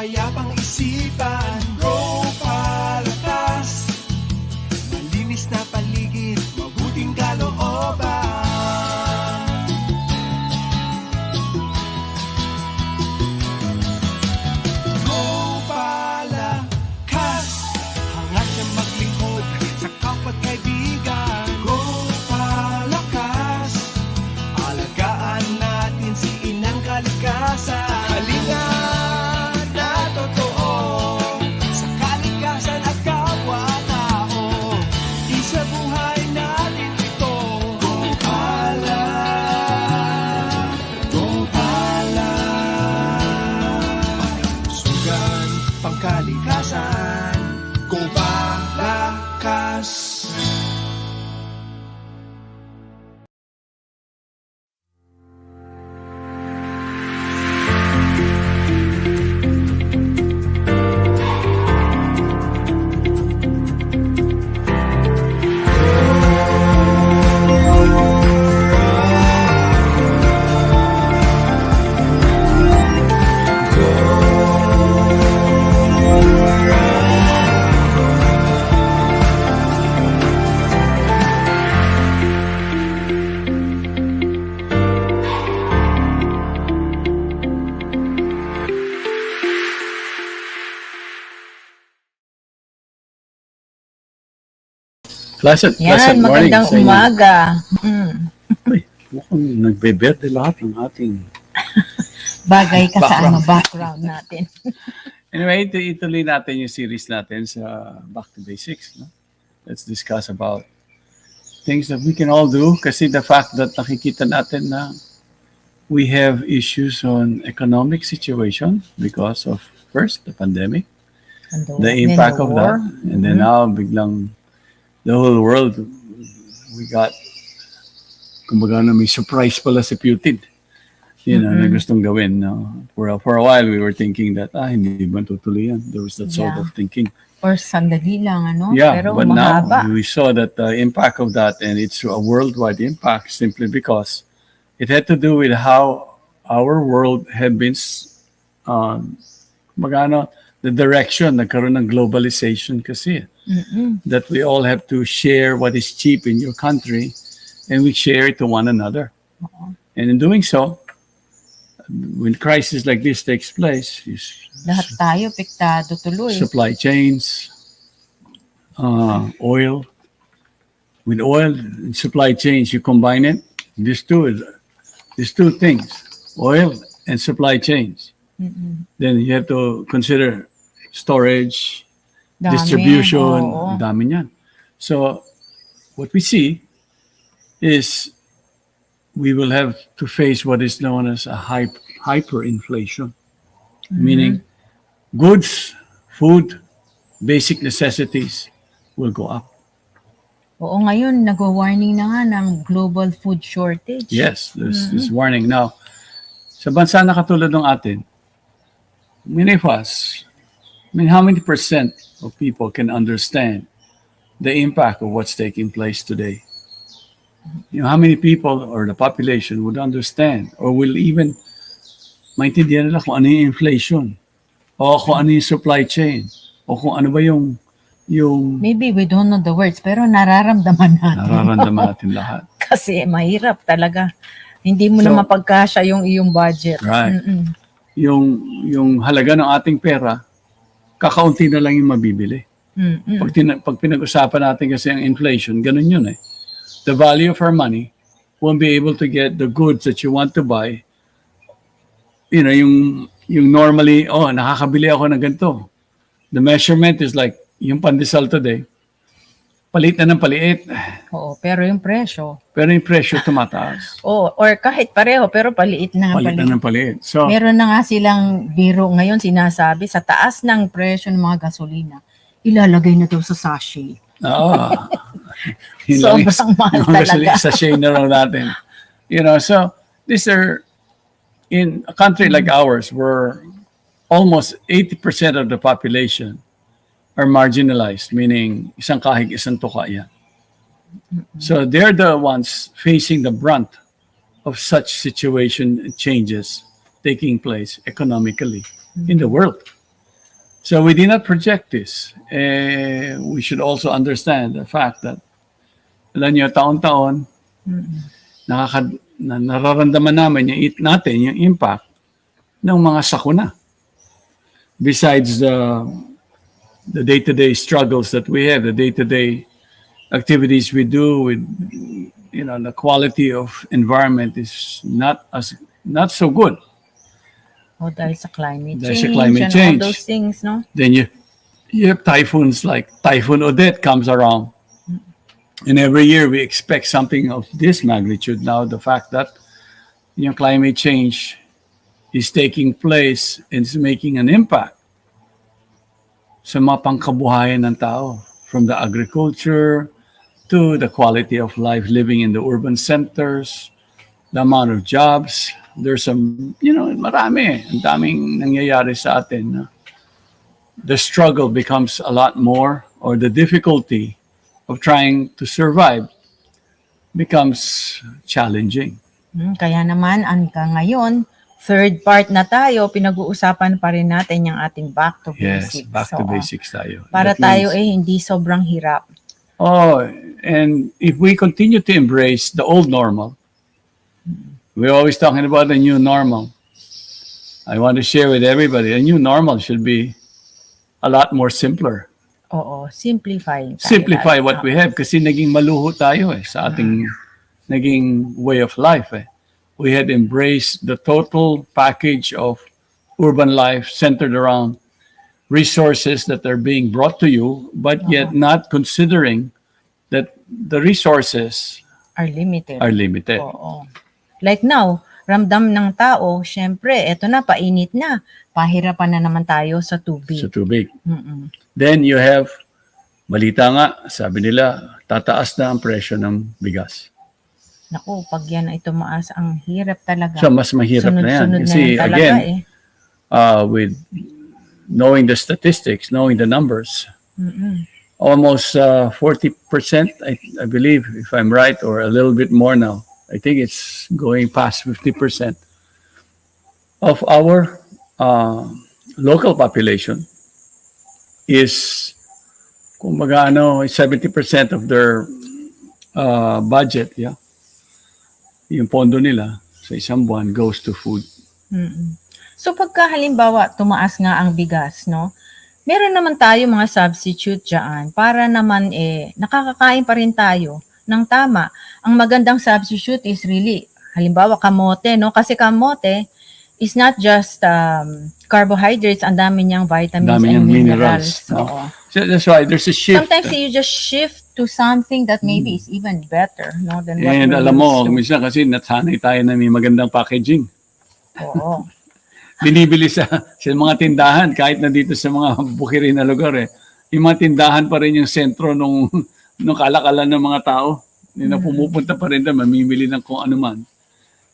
payapang isipan. Go Palakas, malinis na paligid, mabuting kalooban. Go Palakas, hangad na maglingkod sa kapwa't kaibigan. Go Palakas, alagaan natin si inang kalikasan. Kalinga na totoo sa kalikasan at kapwa-tao. Isa buhay natin ito. Go Palakas, Go Palakas, sugan pangkalikasan. Go Palakas. Pleasant Yan, morning magandang sa inyo. umaga. Uy, mukhang nagbeberde lahat ng ating... Bagay ka sa background natin. Anyway, ituloy natin yung series natin sa Back to Basics. No? Let's discuss about things that we can all do kasi the fact that nakikita natin na we have issues on economic situation because of, first, the pandemic, the impact of that, and then now biglang the whole world, we got, kumbaga na may surprise pala si Putin. Na gustong gawin. No? For a while, we were thinking that, hindi ba tutuloy yan? There was that sort of thinking. Or sandali lang, ano? Yeah, pero but mahaba. now we saw that the impact of that, and it's a worldwide impact simply because it had to do with how our world had been, the direction, nagkaroon ng globalization kasi. That we all have to share what is cheap in your country and we share it to one another. And in doing so, when crisis like this takes place, Lahat tayo, piktado tuloy. supply chains, oil. With oil and supply chains, you combine it, these two things, oil and supply chains. Then you have to consider storage, Dami, distribution, oo. ang dami niyan. So, what we see is we will have to face what is known as a hyperinflation, meaning goods, food, basic necessities will go up. Oo, ngayon, nag-warning na nga ng global food shortage. Yes, there's this warning. Now, sa bansa na katulad ng atin, many of us, how many percent of people can understand the impact of what's taking place today? How many people or the population would understand or will even maintindihan nila kung ano yung inflation o kung ano yung supply chain o kung ano ba yung Maybe we don't know the words, pero nararamdaman natin. nararamdaman natin lahat. Kasi mahirap talaga. Hindi mo na So, mapagkasya yung iyong budget. Right. Yung halaga ng ating pera, kakaunti na lang yung mabibili. Pag pinag-usapan natin kasi ang inflation, ganun yun eh. The value of our money won't be able to get the goods that you want to buy. Yung normally, nakakabili ako ng ganito. The measurement is like, yung pandesal today, palit na ng paliit. Oo, pero yung presyo. Pero yung presyo tumataas. Or kahit pareho, pero paliit na. Palit na ng paliit. So, Meron na nga silang biro ngayon sinasabi sa taas ng presyo ng mga gasolina, ilalagay na daw sa sachet. yun lang yung- Sobrang mahal yung talaga. sachet na raw natin. So these are, in a country like ours, where almost 80% of the population are marginalized, meaning isang kahig, isang tuka yan. So they're the ones facing the brunt of such situation changes taking place economically in the world. So we did not project this. We should also understand the fact that alam niyo, taon-taon, nararamdaman namin natin yung impact ng mga sakuna. Besides the day-to-day struggles that we have, the day-to-day activities we do with, the quality of environment is not so good. O dahil sa climate Dahil sa change climate and change. all those things, no? Then you have typhoons like Typhoon Odette comes around. And every year we expect something of this magnitude. Now the fact that climate change is taking place and is making an impact sa mga pangkabuhayan ng tao, from the agriculture to the quality of life living in the urban centers, the amount of jobs. There's some, marami. Ang daming nangyayari sa atin. The struggle becomes a lot more, or the difficulty of trying to survive becomes challenging. Kaya naman, ngayon, third part na tayo, pinag-uusapan pa rin natin yung ating back to Yes, basics. back to So, basics tayo. Para That tayo means- hindi sobrang hirap. Oh, and if we continue to embrace the old normal, we're always talking about the new normal. I want to share with everybody, a new normal should be a lot more simpler. Oo, simplifying tayo. Simplify lahat. what we have kasi naging maluho tayo sa ating naging way of life. We had embraced the total package of urban life centered around resources that are being brought to you, but yet not considering that the resources Are limited. are limited. Oo. Like now, ramdam ng tao, syempre, eto na, painit na. Pahirapan na naman tayo sa tubig. Sa tubig. Mm-mm. Then you have, balita nga, sabi nila, tataas na ang presyo ng bigas. Naku, pag yan ay tumaas, ang hirap talaga. So mas mahirap na yan. Sunod-sunod Kasi na yan talaga again, with knowing the statistics, knowing the numbers, Mm-mm. almost 40%, I believe, if I'm right, or a little bit more now. I think it's going past 50% of our local population is, kumbaga 70% of their budget, yung pondo nila sa isang buwan goes to food. Mm-mm. So pagka halimbawa tumaas nga ang bigas, no? Meron naman tayo mga substitute diyan para naman nakakakain pa rin tayo ng tama. Ang magandang substitute is really halimbawa kamote, no? Kasi kamote is not just carbohydrates, ang dami niyang vitamins Dami and niyang minerals. minerals, no? Oo. So that's why there's a shift. Sometimes you just shift to something that maybe is even better, no, than what And we're alam mo, used to. minsan kasi nasanay tayo na may magandang packaging. Oo. Binibili sa mga tindahan, kahit na dito sa mga bukirin na lugar yung mga tindahan pa rin yung sentro nung kalakalan ng mga tao. Yung na pumupunta pa rin doon, mamimili ng kung ano man,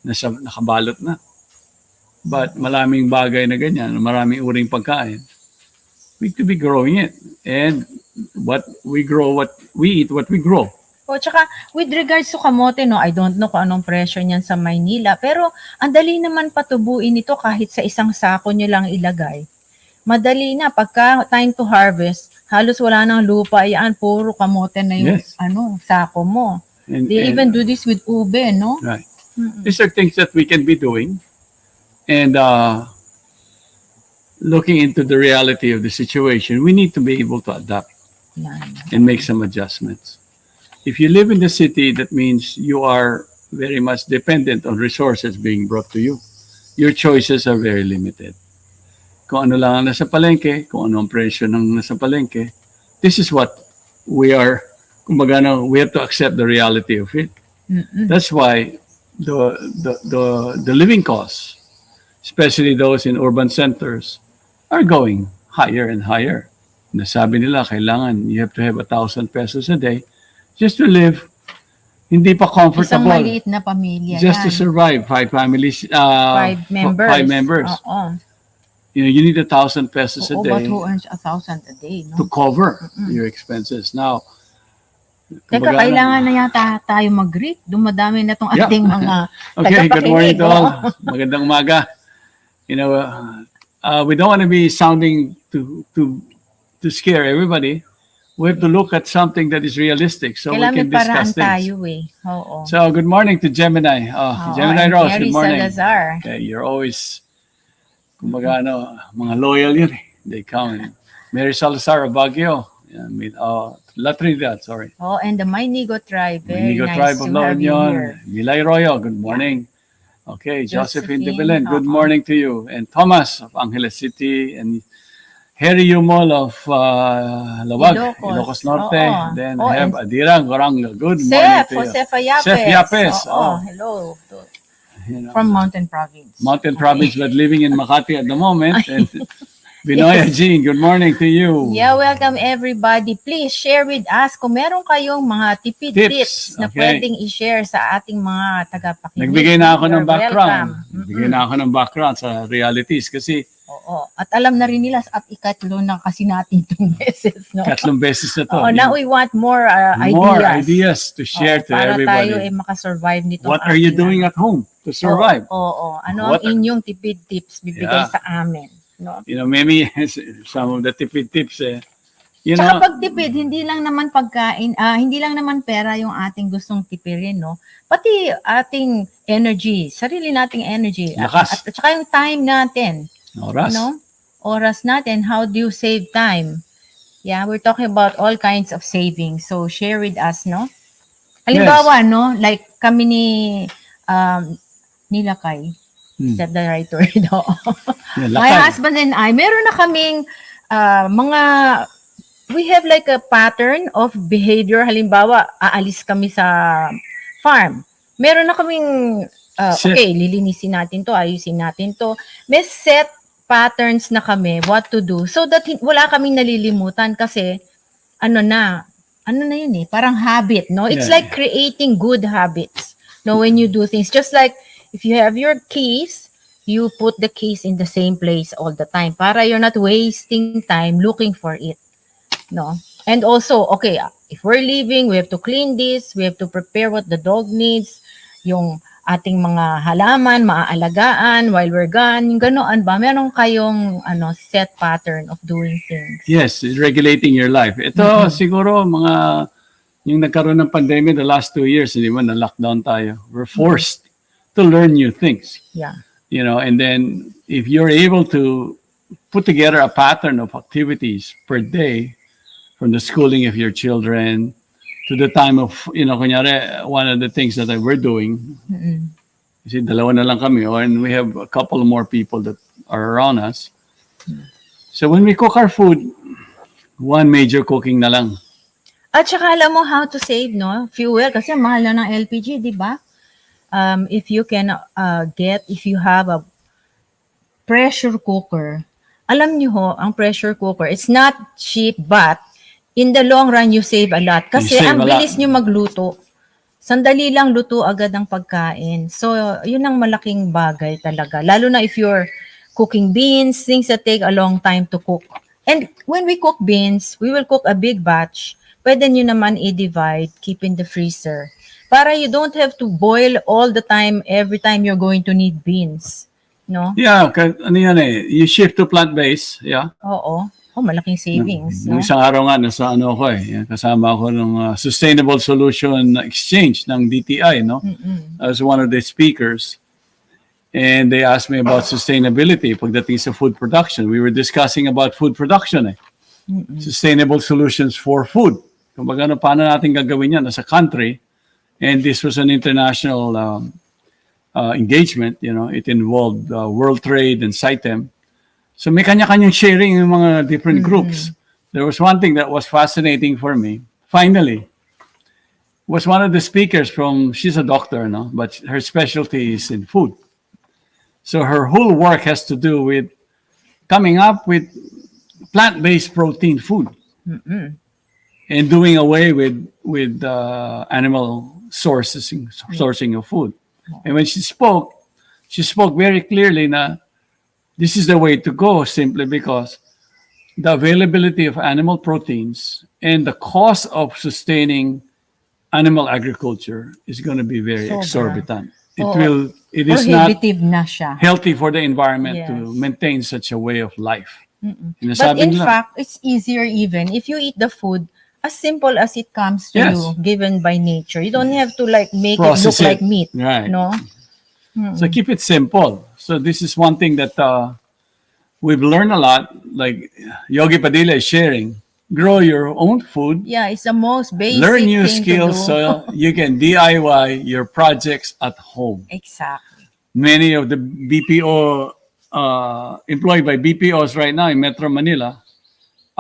nakabalot na. But maraming bagay na ganyan, maraming uring pagkain. We need to be growing it. And what we grow, what we eat, what we grow. O, tsaka, with regards to kamote, no, I don't know kung anong presyo niyan sa Maynila, pero ang dali naman patubuin ito kahit sa isang sako nyo lang ilagay. Madali na, pagka time to harvest, halos wala nang lupa, yan, puro kamote na yung Yes. sako mo. And, They even do this with ube, no? Right. These are things that we can be doing. And looking into the reality of the situation, we need to be able to adapt Yan. and make some adjustments. If you live in the city, that means you are very much dependent on resources being brought to you. Your choices are very limited. Kung ano lang ang nasa palengke, kung ano ang presyo ng nasa palengke, this is what we are, kumbaga we have to accept the reality of it. That's why the living costs, especially those in urban centers, are going higher and higher. Nasabi nila, kailangan you have to have 1,000 pesos a day just to live. Hindi pa Isang comfortable. maliit na pamilya Just to yan. survive. 5 families. 5 members. 5 members. Oo. You need 1,000 pesos a Oo, but day who earns 1,000 a day, to no? cover your expenses. Now, Teka, kumbaga, kailangan na yata tayo mag-greet. Dumadami na tong Yeah. ating mga Okay, good morning tagapakinig, to all. oo. Magandang umaga. we don't want to be sounding to scare everybody. We have to look at something that is realistic so we Kailan may can paraan discuss things. tayo eh. Oo. So, good morning to Gemini. Oo, Gemini and Rose, Mary good morning. Salazar. Okay, you're always, kumbaga mga loyal yun eh. They come. Mary Salazar of Baguio. Yeah, La Trinidad, sorry. Oh, and the Mainigo tribe. Very Inigo nice Tribe to of La have you Union. here. Milay Royo, good morning. Okay, Josephine de Josephine, Belen, good oo. morning to you. And Thomas of Angeles City. And Harry Yumol of Lawag, Ilocos Norte. Oo. Then Oh, I have and Adira Goranga. Good morning Seth, to you. Josefa Yapes. Seth Yapes, Oo, oh. hello. You know, From Mountain Province. Mountain Province, but living in Makati at the moment. And Binoya Jean, good morning to you. Yeah, welcome everybody. Please share with us kung meron kayong mga tipid tips na Okay. pwedeng i-share sa ating mga tagapakinig. Nagbigay na ako ng You're background. welcome. Nagbigay na ako ng background sa realities kasi Oo. At alam na rin nila at ikatlo na kasi natin itong beses. No? 3 beses na to. Oo, now we want more More ideas. ideas to share Oo, to para everybody. tayo ay makasurvive nito. What are you doing at home to survive? Oo. Ano What ang inyong tipid tips bibigay Yeah. sa amin? No? You know, maybe some of the tipid tips, you Tsaka know, pag tipid, hindi lang naman pagkain, hindi lang naman pera yung ating gustong tipirin, no? Pati ating energy, sarili nating energy. Lakas. At saka yung time natin, oras. no? Oras natin, how do you save time? Yeah, we're talking about all kinds of savings. So share with us, no? Halimbawa, no, like kami ni Lakay. Is that the right word? Oo. Yeah, My lakay. husband and I, meron na kaming we have like a pattern of behavior. Halimbawa, aalis kami sa farm. Meron na kaming, Set. okay, lilinisin natin to, ayusin natin to. May set patterns na kami, what to do, so that wala kaming nalilimutan kasi, ano na yun eh, parang habit, no? It's Yeah. like creating good habits, no, when you do things. Just like, if you have your keys, you put the keys in the same place all the time para you're not wasting time looking for it, no? And also, okay, if we're leaving, we have to clean this, we have to prepare what the dog needs, yung ating mga halaman, maaalagaan while we're gone, ganoon ba? Meron kayong set pattern of doing things? Yes, regulating your life. Ito siguro mga yung nagkaroon ng pandemic the last 2 years, hindi ba, na-lockdown tayo. We're forced to learn new things. Yeah. You know, and then if you're able to put together a pattern of activities per day from the schooling of your children to the time of, you know, kunyari, one of the things that we're doing, kasi dalawa na lang kami, and we have a couple more people that are around us. So when we cook our food, one major cooking na lang. At saka alam mo how to save, no? Fuel, kasi mahal na ng LPG, di ba? If you can if you have a pressure cooker, alam niyo ho, ang pressure cooker, it's not cheap, but in the long run, you save a lot. Kasi You save ang a lot. bilis niyo magluto. Sandali lang luto agad ang pagkain. So, yun ang malaking bagay talaga. Lalo na if you're cooking beans, things that take a long time to cook. And when we cook beans, we will cook a big batch. Pwede nyo naman i-divide, keep in the freezer. Para you don't have to boil all the time, every time you're going to need beans. No? Yeah, ano yan eh, you shift to plant-based, yeah. Oo. Oh, malaking savings. No? Nung isang araw nga, nasa ano ko eh, kasama ako ng Sustainable Solution Exchange ng DTI, no? I was one of the speakers. And they asked me about sustainability pagdating sa food production. We were discussing about food production eh. Sustainable solutions for food. Kung baga, paano natin gagawin yan as a country. And this was an international engagement, you know. It involved World Trade and CITEM. So may kanya-kanyang sharing yung mga different groups. There was one thing that was fascinating for me. Finally, was one of the speakers she's a doctor, no? But her specialty is in food. So her whole work has to do with coming up with plant-based protein food and doing away with animal sourcing of food. And when she spoke very clearly na this is the way to go, simply because the availability of animal proteins and the cost of sustaining animal agriculture is going to be very Sobra. exorbitant. it is not prohibitive na siya. healthy for the environment to Yes. maintain such a way of life. But Sinasabi in nila, fact, it's easier even if you eat the food as simple as it comes to Yes. you, given by nature. You don't have to like make Process it look like it. meat, Right. no? So keep it simple. So this is one thing that we've learned a lot. Like Yogi Padilla is sharing. Grow your own food. Yeah, it's the most basic Learn new thing skills to do. so you can DIY your projects at home. Exactly. Many of the BPO employed by BPOs right now in Metro Manila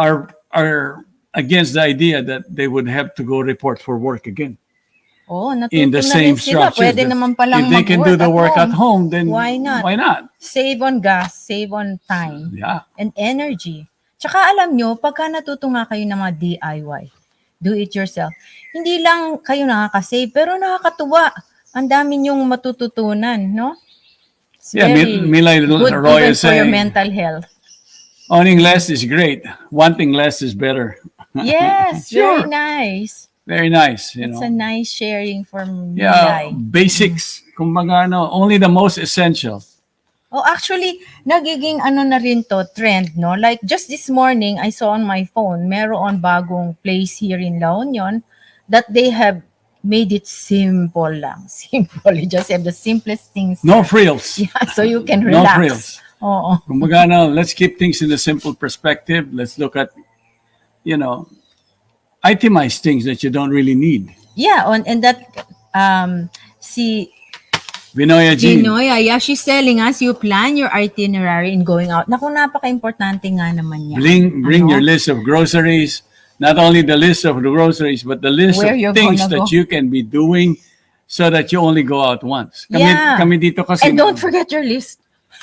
are against the idea that they would have to go report for work again Oh, in natuto the na same rin sila. structure. Pwede naman palang If they can do the work at home, then Why not? Why not? Save on gas, save on time, Yeah. and energy. Tsaka alam nyo, pagka natuto nga kayo ng mga DIY, do it yourself, hindi lang kayo nakaka-save, pero nakakatuwa. Ang dami nyong matututunan, no? It's Yeah, very Mila good Roy even is for your saying, mental health. owning less is great. Wanting less is better. Yes, very Sure. nice. Very nice, you It's know. a nice sharing from Yeah, Milay. basics. Kumbaga, only the most essential. Oh, actually, nagiging ano na rin to, trend, no? Like, just this morning, I saw on my phone, meron bagong place here in La Union that they have made it simple lang. Simple. You just have the simplest things. No frills. Yeah, so you can No relax. frills. Oo. Kumbaga, let's keep things in a simple perspective. Let's look at, itemize things that you don't really need. Yeah, and that, si Vinoya Jean, Ginoya, yeah, she's telling us you plan your itinerary in going out. Naku, napaka-importante nga naman yan. bring Ano? your list of groceries. Not only the list of the groceries, but the list Where you're of things gonna that go. you can be doing so that you only go out once. Yeah. Kami dito kasi, And don't forget your list.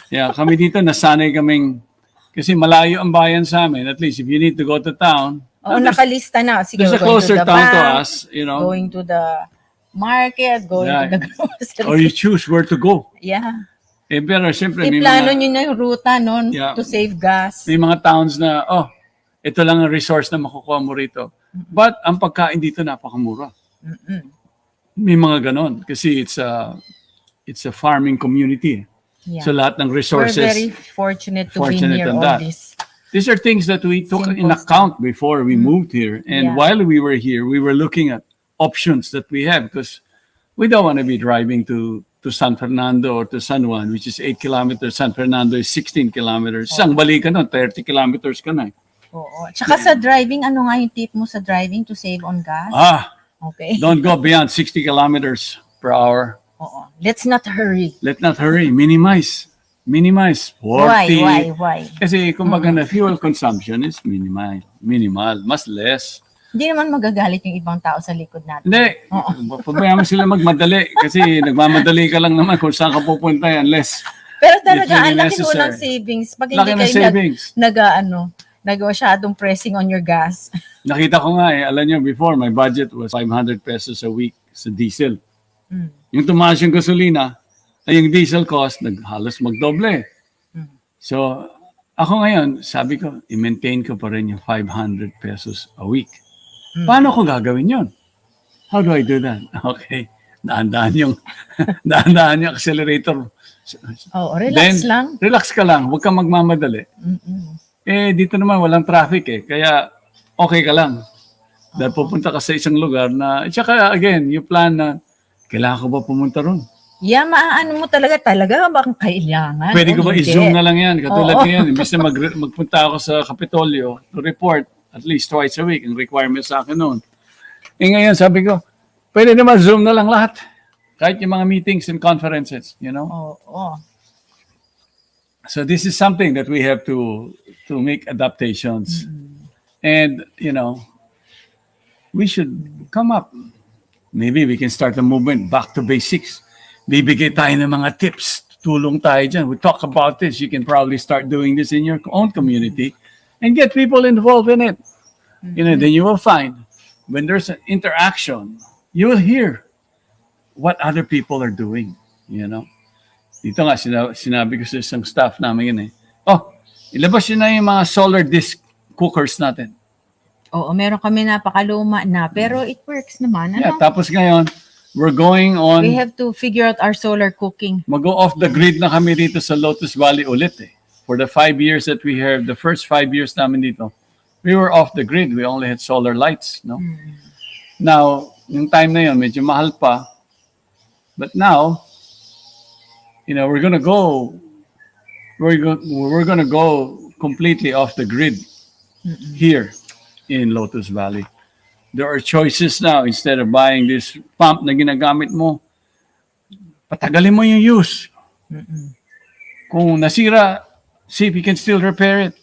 yeah, kami dito nasanay kaming, kasi malayo ang bayan sa amin. At least if you need to go to town, Oo, nakalista na. Sige, there's a we're going closer to the town to bank, us, going to the market, going Yeah. to the grocery. or you choose where to go. Yeah. Eh, pero siyempre, may Iplano mga, nyo na yung ruta, no? Yeah. To save gas. may mga towns na, ito lang ang resource na makukuha mo rito. But ang pagkain dito napakamura. May mga ganon. Kasi it's a farming community. Yeah. So lahat ng We're resources, very fortunate to be fortunate near on all that. this. these are things that we took Simple in account before we moved here. And Yeah. while we were here, we were looking at options that we have because we don't want to be driving to San Fernando or to San Juan, which is 8 kilometers. San Fernando is 16 kilometers. Isang balikan nun, 30 kilometers ka na. Oo. Tsaka sa driving, ano nga yung tip mo sa driving to save on gas? Okay. Don't go beyond 60 kilometers per hour. Oo. Let's not hurry. Let's not hurry. Minimize. 40. Why? Kasi kumbaga na fuel consumption is minimal. Mas less. Hindi naman magagalit yung ibang tao sa likod natin. Hindi. Pabayaan mo sila magmadali. Kasi nagmamadali ka lang naman kung saan ka pupunta unless Pero talaga, It's ang really laki mo necessary. ng savings. Pag laki hindi ng kayo savings. masyadong pressing on your gas. Nakita ko nga alam nyo, before my budget was 500 pesos a week sa diesel. Yung tumaas yung gasolina, ay yung diesel cost, halos magdoble. So, ako ngayon, sabi ko, i-maintain ko pa rin yung 500 pesos a week. Paano ko gagawin yon? How do I do that? Okay. Daan-daan yung accelerator. Oh, relax lang. Relax ka lang. Huwag kang magmamadali. Eh, dito naman walang traffic eh. Kaya, okay ka lang. Dahil pupunta ka sa isang lugar na, tsaka again, you plan na, kailangan ko ba pumunta ron? Yeah, maaano mo talaga bang kailangan? Pwede ko ba Hindi. i-zoom na lang yan? Katulad Oo. ngayon, imbis na magpunta ako sa Kapitolyo to report at least twice a week, ang requirement sa akin noon. Eh ngayon, sabi ko, pwede naman Zoom na lang lahat. Kahit yung mga meetings and conferences, you know? Oo. So this is something that we have to make adaptations. And, we should come up. Maybe we can start a movement back to basics. Bibigay tayo ng mga tips. Tulong tayo dyan. We talk about this. You can probably start doing this in your own community and get people involved in it. Then you will find when there's an interaction, you will hear what other people are doing, Dito nga, sinabi ko sa isang staff namin yun ilabas yun na yung mga solar disc cookers natin. Oo, meron kami napakaluma na, pero it works naman. Yeah, Ano? tapos ngayon, we're going on, We have to figure out our solar cooking. mag-go off the grid na kami dito sa Lotus Valley ulit eh. For the 5 years that we have, the first 5 years namin dito, we were off the grid. We only had solar lights, no? Now, yung time na yun, medyo mahal pa. But now, we're gonna go completely off the grid here in Lotus Valley. There are choices now. Instead of buying this pump na ginagamit mo, patagalin mo yung use. Kung nasira, see if you can still repair it.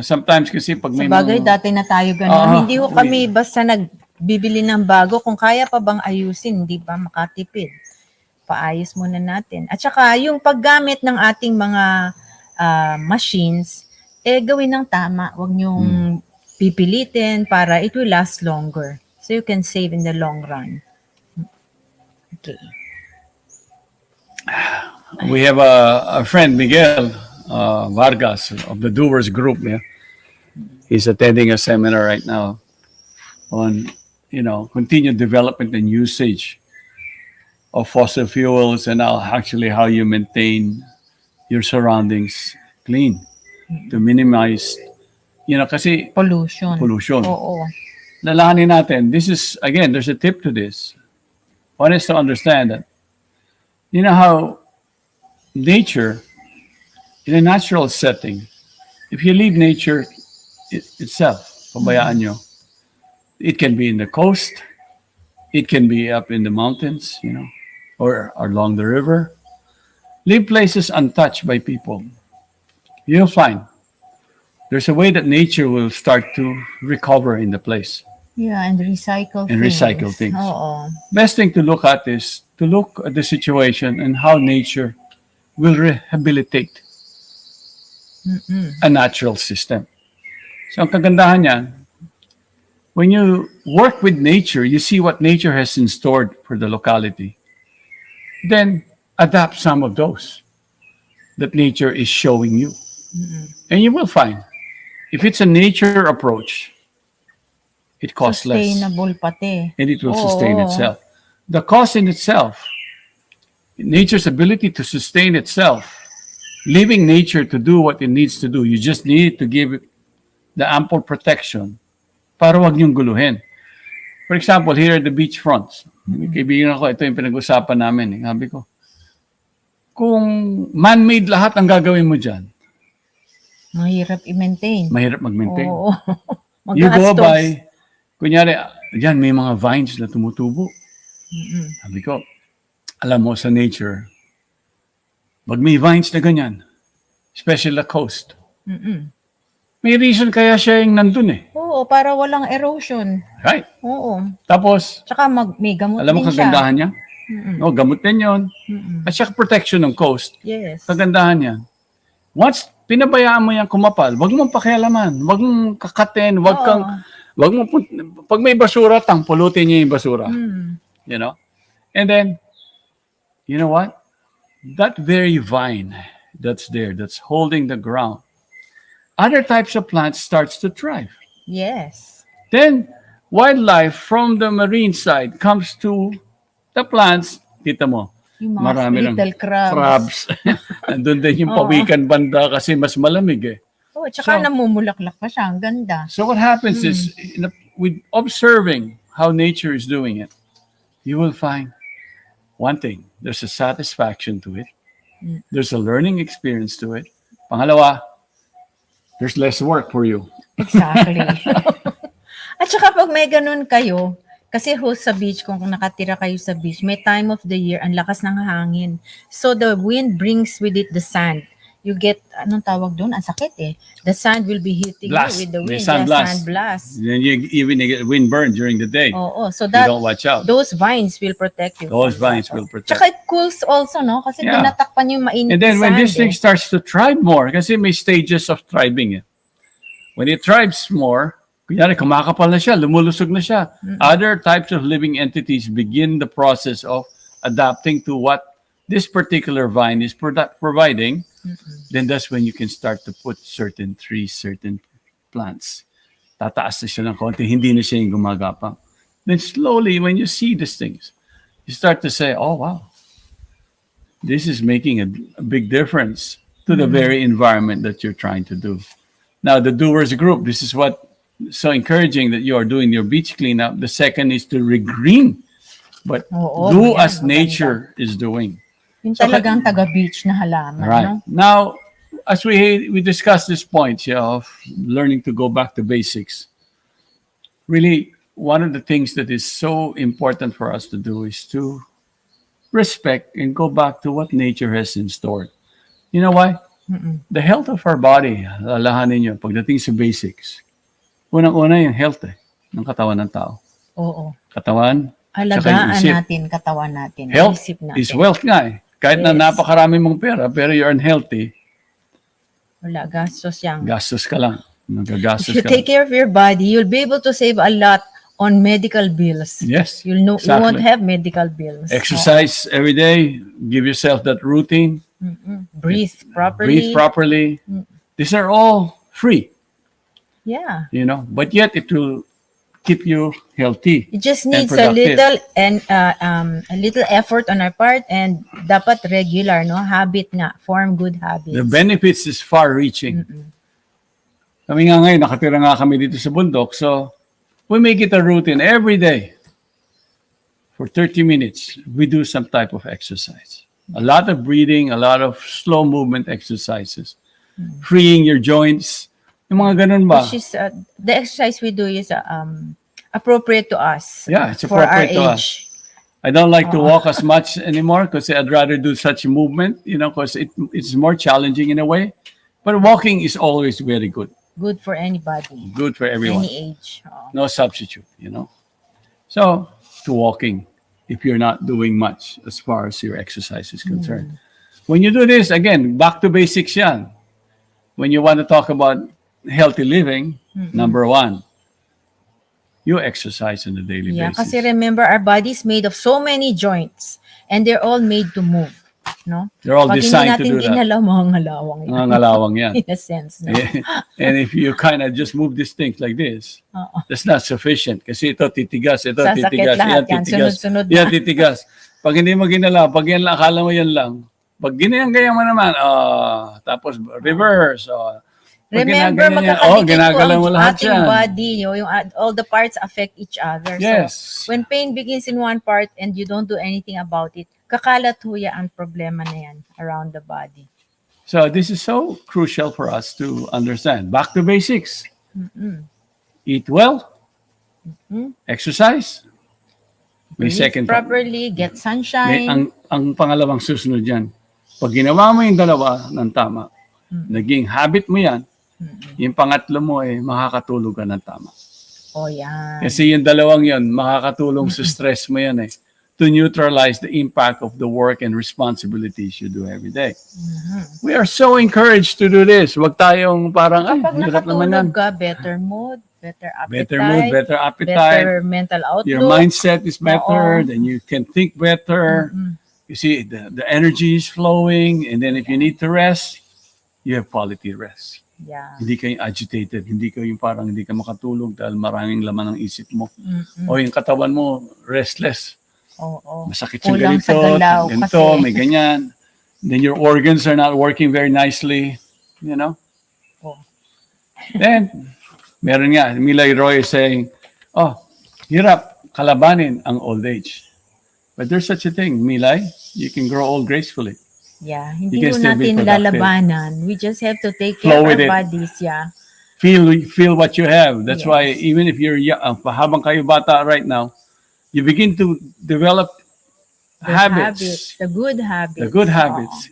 Sometimes kasi pag may Sa bagay, dati na tayo ganun. Hindi ko kami we- basta nagbibili ng bago. Kung kaya pa bang ayusin, hindi ba makatipid? Paayos muna natin. At saka, yung paggamit ng ating mga machines, gawin ng tama. Huwag niyong pipilitin para it will last longer. So you can save in the long run. Okay. We have a friend, Miguel Vargas of the Doers Group. Yeah, he's attending a seminar right now on, continued development and usage of fossil fuels and how you maintain your surroundings clean to minimize, kasi Pollution. pollution. Oo. Lalahanin natin. This is, again, there's a tip to this. One is to understand that, how nature, in a natural setting, if you leave nature itself, pabayaan nyo, it can be in the coast, it can be up in the mountains, or along the river. Leave places untouched by people. You'll find there's a way that nature will start to recover in the place. Yeah, and recycle And things. recycle things. Oo. Best thing to look at is to look at the situation and how nature will rehabilitate a natural system. So ang kagandahan niyan, when you work with nature, you see what nature has in store for the locality. Then adapt some of those that nature is showing you. And you will find, if it's a nature approach, it costs less. Sustainable pati. And it will sustain Oo. itself. The cost in itself, nature's ability to sustain itself, leaving nature to do what it needs to do, you just need to give it the ample protection para wag niyong guluhin. For example, here at the beach fronts, may kaibigan ako, ito yung pinag-usapan namin. Sabi ko, kung man-made lahat ang gagawin mo dyan, Mahirap i-maintain. mahirap mag-maintain. Oo. You go Magastos. by, kunyari, dyan may mga vines na tumutubo. Sabi ko, alam mo sa nature, pag may vines na ganyan, especially the coast, may reason kaya siya yung nandun eh. Oo, para walang erosion. Right? Oo. Tapos, Tsaka may gamot alam mo din siya. kagandahan niya? No, gamot din yun. At saka protection ng coast. Yes. Kagandahan niya. Once pinabayaan mo yan kumapal, wag mong pakialaman, wag mong kakatin, wag kang, wag mo, pag may basura, pulutin niya yung basura. And then, you know what? That very vine that's there, that's holding the ground, other types of plants starts to thrive. Yes. Then, wildlife from the marine side comes to the plants. Kita mo, Yung mga marami little crabs. crabs. Nandun din yung pawikan banda kasi mas malamig eh. Oh, tsaka So- namumulaklak pa siya. Ang ganda. So what happens is, with observing how nature is doing it, you will find one thing, there's a satisfaction to it. There's a learning experience to it. Pangalawa, there's less work for you. Exactly. At saka pag may ganun kayo, kasi host sa beach, kung nakatira kayo sa beach, may time of the year, ang lakas ng hangin. So the wind brings with it the sand. You get, anong tawag doon? Ang sakit eh. The sand will be hitting Blast. you with the May wind. sand Yeah, blast. sand blast. Then you even get wind burn during the day. Oo. So You that, don't watch out. those vines will protect you. Those from vines that. will protect. Tsaka it cools also, no? Kasi Yeah. dinatakpan yung mainit And then when sand this thing eh. starts to thrive more, kasi may stages of thriving. When it thrives more, kunyari kumakapal na siya, lumulusog na siya. Other types of living entities begin the process of adapting to what this particular vine is providing. Then that's when you can start to put certain trees, certain plants. Tataas na siya ng konti, hindi na siya yung gumagapang. Then slowly, when you see these things, you start to say, oh, wow, this is making a big difference to the very environment that you're trying to do. Now, the doers group, this is what so encouraging that you are doing your beach cleanup. The second is to regreen. But Oo, do yan, as maganda. nature is doing. Yung So, talagang taga-beach na halaman, Right. no? Now, as we discussed this point of learning to go back to basics, really one of the things that is so important for us to do is to respect and go back to what nature has in store. You know why? The health of our body, lalahanin nyo, pagdating sa basics, unang-una yung health ng katawan ng tao. Oo. Katawan, tsaka yung Alagaan isip. natin, katawan natin, Health isip natin. is wealth nga eh. Kahit na Yes. napakarami mong pera, pero you're unhealthy, Wala, gastos yan. gastos ka lang. Nagagastos If you ka take care of your body, you'll be able to save a lot on medical bills. Yes, You'll know, you exactly. won't have medical bills. Exercise every day. Give yourself that routine. Breathe properly. Breathe properly. These are all free, Yeah. you know, but yet it will keep you healthy. It just and needs a productive. little and a little effort on our part, and dapat regular, no? Habit nga, form good habits. The benefits is far-reaching. Kami nga ngayon, nakatira nga kami dito sa bundok, so we make it a routine every day. For 30 minutes, we do some type of exercise. A lot of breathing, a lot of slow movement exercises. Freeing your joints. Yung mga ganun ba? Which is the exercise we do is appropriate to us. Yeah, it's for our appropriate to us. age. I don't like to walk as much anymore because I'd rather do such movement, you know, because it's more challenging in a way. But walking is always very good. Good for anybody, Good for everyone. any age. Oo. No substitute, you know. So, to walking, if you're not doing much as far as your exercise is concerned. When you do this, again, back to basics yan. When you want to talk about healthy living, number one, you exercise on a daily Yeah, basis. kasi remember, our body is made of so many joints, and they're all made to move. No? They're all Pag hindi designed to natin do that. ginalaw, mga ngalawang yan. Mga ngalawang yan. In a sense, no? And if you kind of just move these things like this, Oo. that's not sufficient. Kasi ito titigas, ito Sasakit titigas, lahat yan yan. titigas, Sunod-sunod yan na. titigas. Pag hindi mo ginala, pag yan lang, akala mo yan lang. Pag ganyan mo naman, tapos reverse. Pag Remember, ginaganyan yan, magkakadikit ginagalaw mo po ang lahat ating yan. body. All the parts affect each other. Yes. So, when pain begins in one part and you don't do anything about it, kakalat huya ang problema na yan around the body. So this is so crucial for us to understand. Back to basics. Eat well. Exercise. May Breathe second pa. properly, get May, sunshine. ang pangalawang susunod yan. Pag ginawa mo yung dalawa ng tama, naging habit mo yan, yung pangatlo mo makakatulog ka ng tama. Oh, yan. Kasi yung dalawang yan, makakatulong sa stress mo yan to neutralize the impact of the work and responsibilities you do every day. We are so encouraged to do this. Huwag tayong parang, ay, Pag hirap naman yan. nakatulog ka, better mood, better appetite, Better mood, better appetite. better mental outlook. Your mindset is better, Oo. then you can think better. You see, the energy is flowing, and then if you need to rest, you have quality rest. Yeah. Hindi kayo agitated, hindi kayo yung parang hindi ka makatulog dahil maraming laman ng isip mo. O yung katawan mo, restless. Oo. Masakit yung Kulang ganito, sa galaw ganito, kasi. may ganyan. Then your organs are not working very nicely, you know? Oh. Then, meron nga, Milay Roy is saying, oh, hirap kalabanin ang old age. But there's such a thing, Milay, you can grow old gracefully. Yeah, You hindi can mo still be natin productive. lalabanan. We just have to take Flow care of with our it. bodies, yeah. Feel what you have. That's Yes. why even if you're young, habang kayo bata right now, you begin to develop The habits. The good habits. The good habits.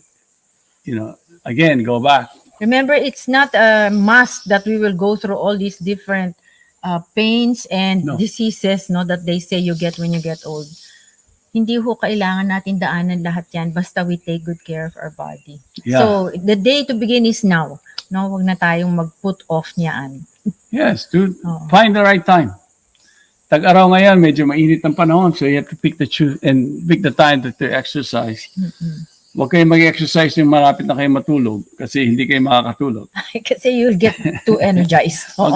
You know, again, go back. Remember, it's not a must that we will go through all these different pains and No. diseases, no, that they say you get when you get old. Hindi ho kailangan natin daanan lahat yan basta we take good care of our body. Yeah. So, the day to begin is now. No, wag na tayong mag-put off niyaan. Yes, dude. Oo. Find the right time. Tag-araw ngayon, medyo mainit ang panahon, so you have to pick the time to exercise. Huwag kayong mag-exercise yung malapit na kayo matulog kasi hindi kayo makakatulog. Kasi you'll get too energized. Huwag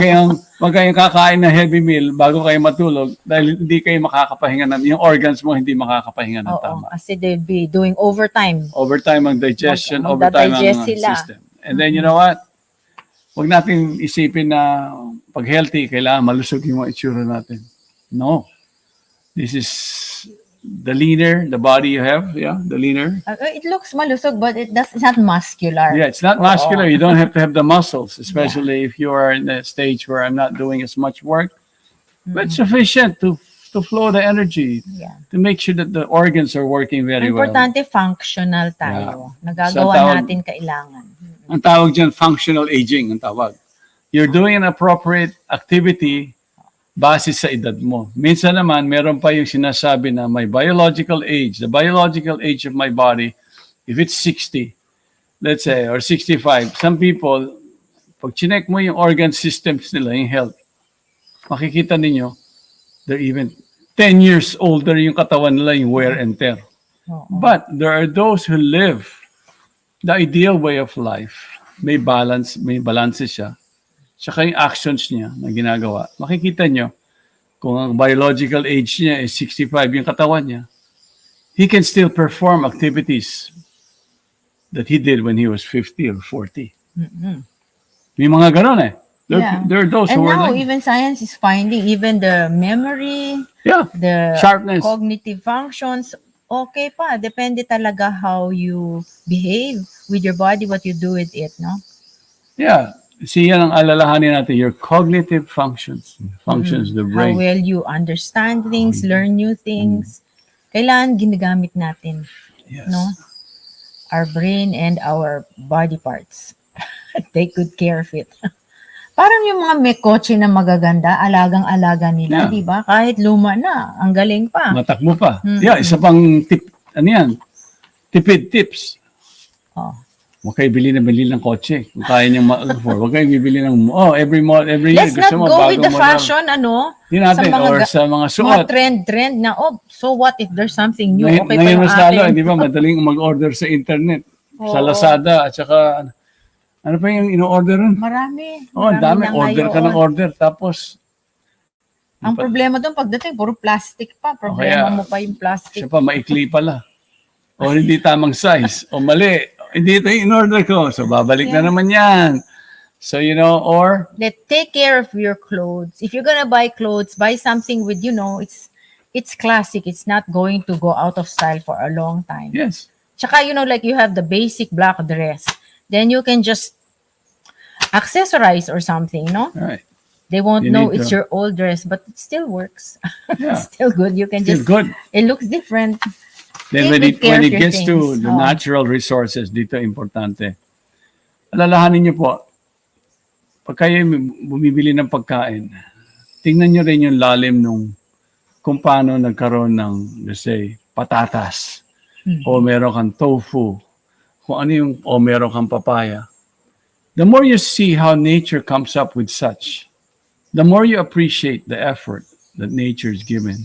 kayong kakain na heavy meal bago kayo matulog dahil hindi kayo makakapahinga yung organs mo hindi makakapahinga ng Oo, tama. kasi they'll be doing overtime. Overtime ang digestion, overtime ang Magda-digest sila. system. And then you know what? Huwag natin isipin na pag healthy, kailangan malusog yung mga itsura natin. No. This is the leaner the body you have, the leaner. It looks malusog, but it's not muscular. Yeah, it's not muscular. You don't have to have the muscles, especially if you are in a stage where I'm not doing as much work. But sufficient to flow the energy, Yeah. to make sure that the organs are working very well. Importante functional tayo. Nagagawa Sa tawag- natin kailangan. Ang tawag dyan, functional aging, ang tawag. You're doing an appropriate activity base sa edad mo. Minsan naman, meron pa yung sinasabi na my biological age, the biological age of my body, if it's 60, let's say, or 65, some people, pag chinek mo yung organ systems nila, yung health, makikita ninyo, they're even 10 years older yung katawan nila, yung wear and tear. Oo. But there are those who live the ideal way of life. May balance siya. Tsaka yung actions niya na ginagawa. Makikita nyo, kung ang biological age niya is 65 yung katawan niya, he can still perform activities that he did when he was 50 or 40. May mga ganon eh. There are those And who are now, like, even science is finding even the memory, yeah, the sharpness. cognitive functions, okay pa. Depende talaga how you behave with your body, what you do with it, no? Yeah. Yan ang alalahanin natin, your cognitive functions, the How brain. well you understand things, learn new things. Kailangan ginagamit natin, Yes. no? Our brain and our body parts. Take good care of it. Parang yung mga may kotse na magaganda, alagang-alaga nila, Yeah. di ba? Kahit luma na, ang galing pa. Matakbo pa. Mm-hmm. Yeah, isa pang tip, tipid tips. Oh. Huwag kayo bili ng kotse. Kung kaya niyang ma-afford. Huwag kayo bibili ng, every year. Let's not gusto mo, go with bagong the model. fashion, ano? Hindi natin, or sa mga suot. Mga trend na, so what if there's something new? Okay pa Ngayon yung mas lalo, akin. di ba, madaling mag-order sa internet. Sa Oo. Lazada, at saka, ano pa yung ino-order ron? Marami. Ang dami. na Order ka ng ngayon. order. Tapos, Ang problema doon, pagdating, puro plastic pa. Problema kaya- mo pa yung plastic. siya pa, maikli pala. O hindi tamang size. O mali. Hindi ito yung in-order ko. So, babalik na naman yan. So, or, Take care of your clothes. If you're gonna buy clothes, buy something with, it's classic. It's not going to go out of style for a long time. yes. Tsaka, like you have the basic black dress. Then you can just accessorize or something, no? All right. They won't You know need it's to- your old dress, but it still works. Yeah. It's still good. You can Still just, good. it looks different. Then Take when good care it of your gets to things. the Oo. natural resources, dito importante. Alalahanin niyo po, pag kayo bumibili ng pagkain, tingnan niyo rin yung lalim nung kung paano nagkaroon ng, let's say, patatas. O meron kang tofu. Kung ano yung, o meron kang papaya. The more you see how nature comes up with such, the more you appreciate the effort that nature is given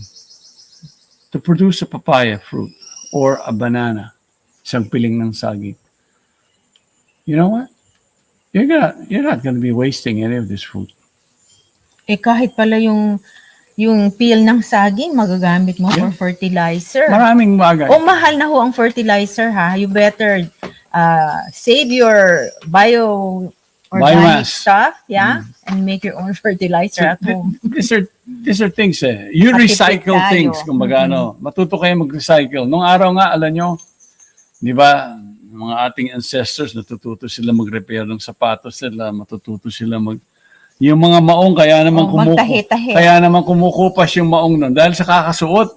to produce a papaya fruit or a banana, isang piling ng saging. You know what? You're not going to be wasting any of this fruit. Kahit pala yung peel ng saging, magagamit mo for fertilizer. Maraming bagay. Mahal na ho ang fertilizer, ha? You better save your organic Biomass. stuff, and make your own fertilizer at home. These are things You Matipid recycle tayo. things, kumbaga matuto kayo mag-recycle. Nung araw nga, alam nyo, di ba, mga ating ancestors, natututo sila mag-repair ng sapatos nila, matututo sila yung mga maong, Magtahi-tahi. kaya naman kumukupas yung maong nun dahil sa kakasuot.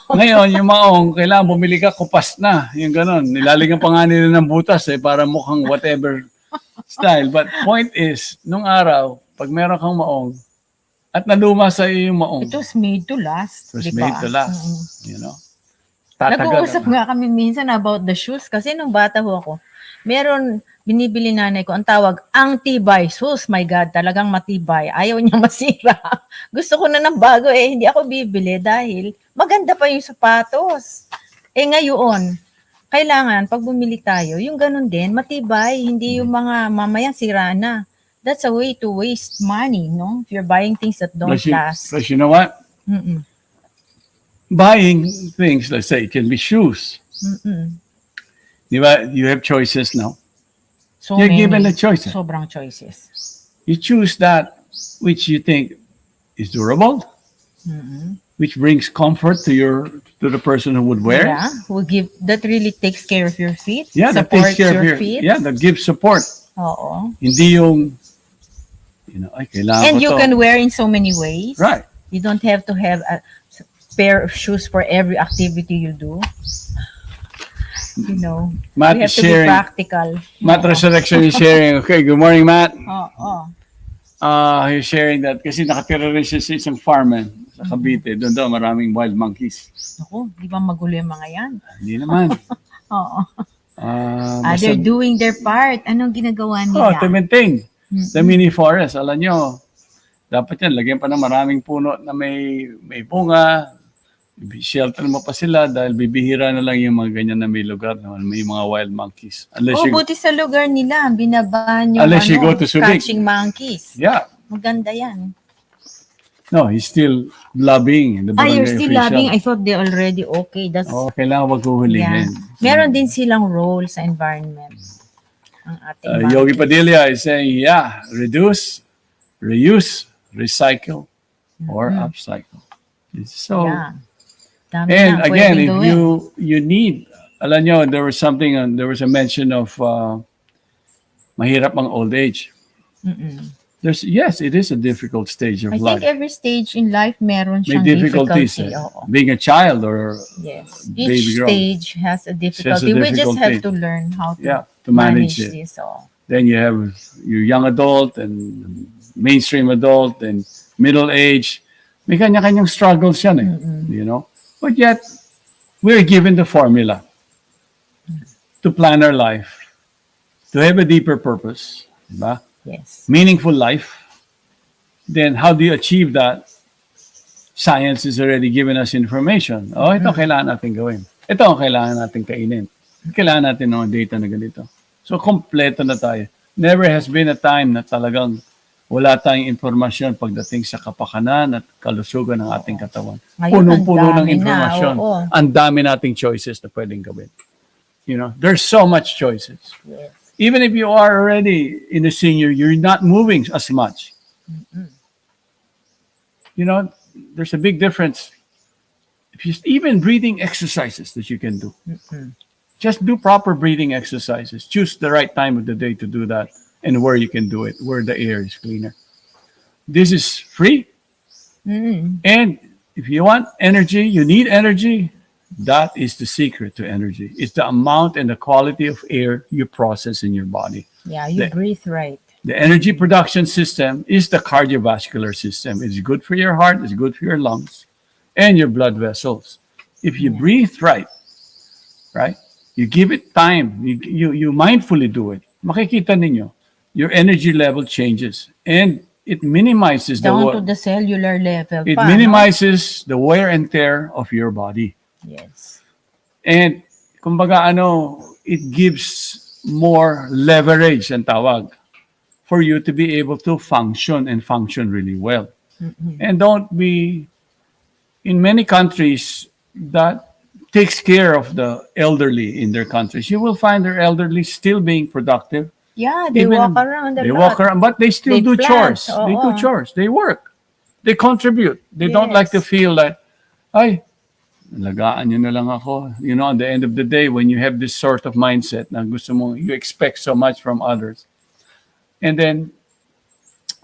Ngayon, yung maong, kailangan bumili ka, kupas na. Yung ganon. Nilalagyan pa nga nila ng butas para mukhang whatever style. But point is, nung araw, pag meron kang maong, at naluma sa iyo yung maong, It was made to last. it was di ba? made to last. Mm. You know? Tatagal. Nag-uusap nga kami minsan about the shoes kasi nung bata ho ako, meron binibili nanay ko, ang tawag, ang tibay. Sus, my God, talagang matibay. Ayaw niya masira. Gusto ko na ng bago hindi ako bibili dahil maganda pa yung sapatos. Ngayon, kailangan pag bumili tayo, yung ganun din, matibay, hindi yung mga mamaya sira na. That's a way to waste money, no? If you're buying things that don't last. Plus, you know what? Mm-mm. Buying things, let's say, it can be shoes. Mm-mm. Di ba? You have choices now. So You're many. given a choice. Sobrang choices. You choose that which you think is durable, Mm-mm. which brings comfort to the person who would wear. Yeah, that really takes care of your feet. Yeah, that supports takes care of your your feet. Yeah, that gives support. Oo. Hindi yung ay kailangan And ko you to. can wear in so many ways. Right. You don't have to have a pair of shoes for every activity you do. You know, Matt we have is to be sharing. practical. Matt Oo. Resurrection is sharing. Okay, good morning, Matt. Oo. He's sharing that kasi nakatira rin siya sa isang farm sa Cavite. Doon daw maraming wild monkeys. Ako, di ba magulo yung mga yan? Hindi naman. Oo. Basta, They're doing their part. Anong ginagawa nila? to maintain Mm-mm. the mini forest. Alam nyo, dapat yan, lagyan pa ng maraming puno na may bunga. Shelter mo pa sila dahil bibihira na lang yung mga ganyan na may lugar na may mga wild monkeys. Unless you, buti sa lugar nila, binabahan yung Unless you go to Subic. catching monkeys. yeah. Maganda yan. No, he's still lobbying. The You're barangay still official. loving. I thought they already okay. That's Kailangan wag yeah. huhulihin. Meron din silang role sa environment. Ang ating Yogi monkeys. Padilla is saying, reduce, reuse, recycle, or upcycle. So, Yeah. Dami and na again, pwedeng if gawin. you need, alam nyo, there was a mention of mahirap ang old age. Mm-mm. Yes, it is a difficult stage of I life. think every stage in life meron May siyang difficulties. difficulty. Oo. Being a child or Yes. baby Each girl. stage has a difficulty. We just have to learn how to manage manage it. this. Oh. Then you have your young adult and mainstream adult and middle age. May kanya-kanyang struggles yan you know. But yet, we're given the formula to plan our life, to have a deeper purpose, diba? Yes. Meaningful life. Then how do you achieve that? Science has already given us information. Ito kailangan natin gawin. Ito ang kailangan natin kainin. Kailangan natin ng data na ganito. So, kompleto na tayo. Never has been a time na talagang wala tayong informasyon pagdating sa kapakanan at kalusugan ng ating katawan. Ngayon, Punong-puno ang ng dami na, informasyon. oo. Ang dami nating choices na pwedeng gawin. You know, there's so much choices. Yes. Even if you are already in a senior, you're not moving as much. You know, there's a big difference. If you even breathing exercises that you can do. Just do proper breathing exercises. Choose the right time of the day to do that and where you can do it, where the air is cleaner. This is free. And if you want energy, you need energy. That is the secret to energy. It's the amount and the quality of air you process in your body. Yeah, you breathe right. The energy production system is the cardiovascular system. It's good for your heart, it's good for your lungs, and your blood vessels. If you breathe right, you give it time, you mindfully do it, makikita ninyo, your energy level changes and it minimizes Down to the cellular level. it pa, minimizes the wear and tear of your body. No? Yes. And kumbaga it gives more leverage ang tawag for you to be able to function and function really well. And don't be, in many countries that takes care of the elderly in their countries, you will find their elderly still being productive. Yeah, they Even- walk around a They lot. walk around, but they still They do plant, chores. They do oo. chores. They work. They contribute. They don't like to Yes. feel that, ay, alagaan nyo na lang ako. You know, at the end of the day, when you have this sort of mindset na gusto mo, you expect so much from others. And then,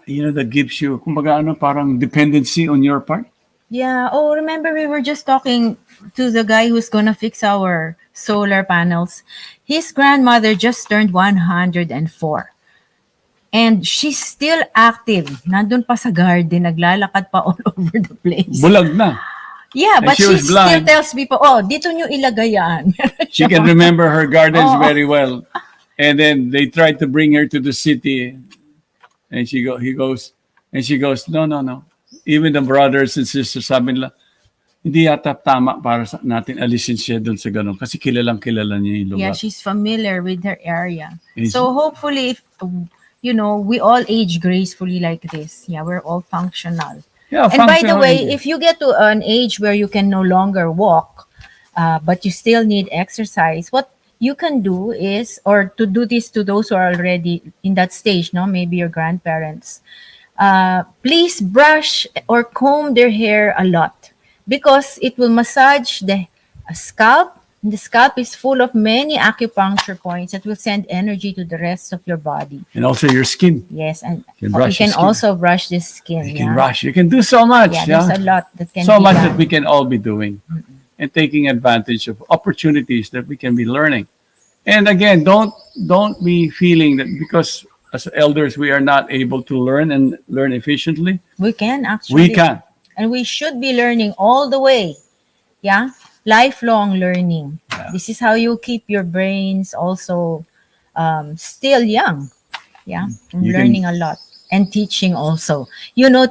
you know, that gives you, kumbaga parang dependency on your part. Yeah. Oh, remember we were just talking to the guy who's gonna fix our solar panels. His grandmother just turned 104. And she's still active. Nandun pa sa garden, naglalakad pa all over the place. Bulag na. Yeah, And but she she was still blind. tells people, dito nyo ilagay yan. She can remember her gardens Oo. very well. And then they tried to bring her to the city. And she goes, no. Even the brothers and sisters, sabi nila, hindi yata tama para sa natin alisin siya doon sa ganun kasi kilalang kilala niya yung Yeah, lugar. she's familiar with her area. Is- So hopefully, if, we all age gracefully like this. Yeah, we're all functional. Yeah, And by the functional way, aging. if you get to an age where you can no longer walk, but you still need exercise, what you can do is, or to do this to those who are already in that stage, no, maybe your grandparents, please brush or comb their hair a lot because it will massage the scalp. The scalp is full of many acupuncture points that will send energy to the rest of your body. And also your skin. Yes, and You you brush your can skin. also brush the skin. You yeah. can rush. You can do so much. Yeah, Yeah, there's a lot that can so be much done. that we can all be doing and taking advantage of opportunities that we can be learning. And again, don't be feeling that because as elders we are not able to learn and learn efficiently. We can actually. We can. And we should be learning all the way. Yeah? Lifelong learning. Yeah. This is how you keep your brains also still young. Yeah? From You learning a lot. And teaching also.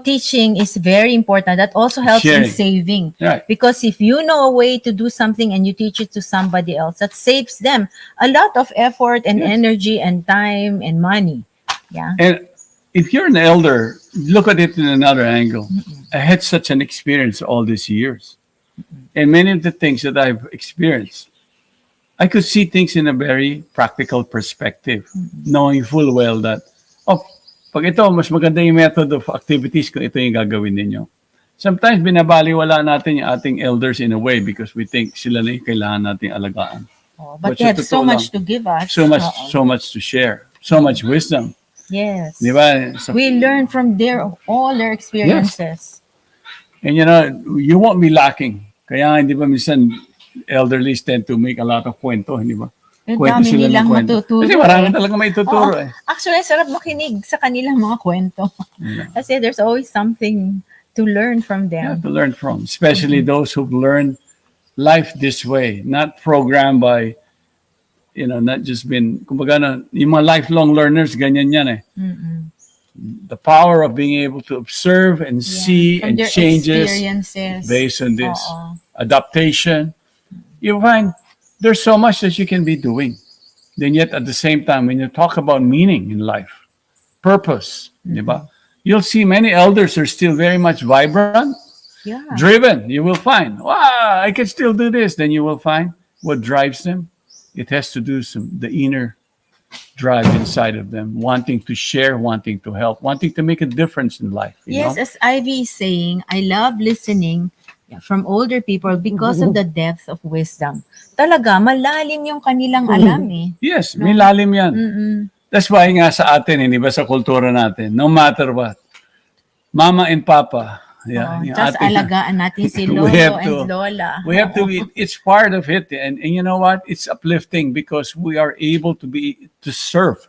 Teaching is very important. That also helps in Sharing. saving. Right. Because if you know a way to do something and you teach it to somebody else, that saves them a lot of effort and Yes. energy and time and money. Yeah. And if you're an elder, look at it in another angle. I had such an experience all these years. And many of the things that I've experienced, I could see things in a very practical perspective, knowing full well that, pag ito, mas maganda yung method of activities kung ito yung gagawin ninyo. Sometimes binabaliwala natin yung ating elders in a way because we think sila na yung kailangan nating alagaan. But But they sa have so totoo much lang, to give us. So much to share, so much wisdom. Yes. Di ba? So- We learn from all their experiences. And you won't be lacking. Kaya nga, hindi ba minsan elderlies tend to make a lot of kwento, hindi ba? Ang Kwento dami sila ng nilang kwento. matuturo. Kasi marami eh. talaga may tuturo Oo. eh. Actually, sarap makinig sa kanilang mga kwento. Kasi there's always something to learn from Yeah, them. to learn from. Especially those who've learned life this way, not programmed by, not just been, kumbaga yung mga lifelong learners, ganyan yan eh. Mm-mm. The power of being able to observe and Yeah. see From and their changes experiences. based on this Oo. adaptation, you find there's so much that you can be doing. Then yet at the same time, when you talk about meaning in life, purpose, di ba? You'll see many elders are still very much vibrant, Yeah. driven. You will find, wow, I can still do this. Then you will find what drives them. It has to do the inner drive inside of them, wanting to share, wanting to help, wanting to make a difference in life. You Yes, know? as Ivy is saying, I love listening from older people because of the depth of wisdom. Talaga, malalim yung kanilang alam eh. Yes, may lalim yan. Mm-mm. That's why nga sa atin, hindi ba sa kultura natin, no matter what, mama and papa, yeah, yung Just ating- alagaan natin si We Lolo have and to- Lola. we have to be, it's part of it. And you know what? It's uplifting because we are able to serve.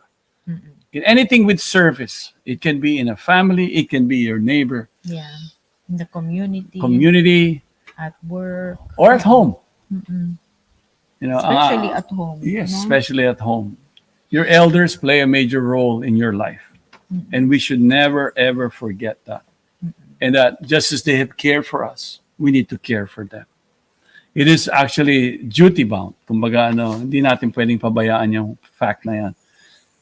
In anything with service, it can be in a family, it can be your neighbor, Yeah. In the community, at work, or at home. especially at home. Yes, no? especially at home. Your elders play a major role in your life. And we should never, ever forget that. And that just as they have cared for us, we need to care for them. It is actually duty bound. Kumbaga, hindi natin pwedeng pabayaan yung fact na yan.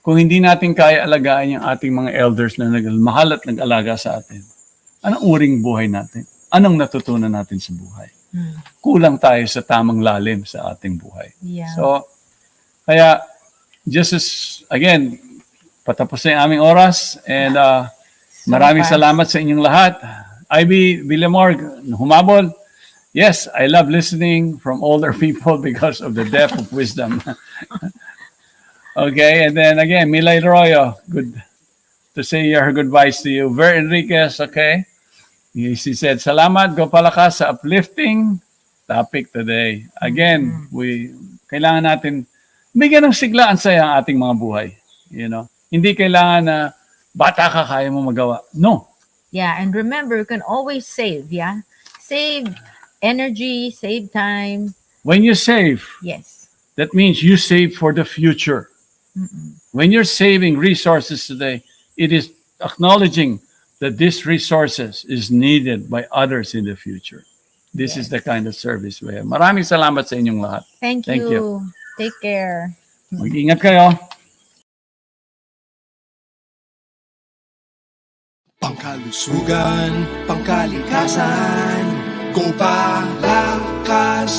Kung hindi natin kaya alagaan yung ating mga elders na nagmahal at nag-alaga sa atin, anong uring buhay natin? Anong natutunan natin sa buhay? Kulang tayo sa tamang lalim sa ating buhay. Yeah. So, kaya, just as, again, patapos na yung aming oras and maraming fast. salamat sa inyong lahat. Ivy Villamor, humabol. Yes, I love listening from older people because of the depth of wisdom. Okay, and then again, Milay Royo, good to say your goodbyes to you. Ver Enriquez, okay. She said, salamat, Gopalakas, sa uplifting topic today. Again, kailangan natin bigyan ng sigla ang saya ang ating mga buhay. Hindi kailangan na bata ka, kaya mo magawa. No. Yeah, and remember, you can always save, yeah? Save energy, save time. When you save, Yes. that means you save for the future. When you're saving resources today, it is acknowledging that these resources is needed by others in the future. This is the kind of service we have. Maraming salamat sa inyong lahat. Thank Thank you. Take care. Mag-ingat kayo. Pangkalusugan, pangkalikasan, go Palakas!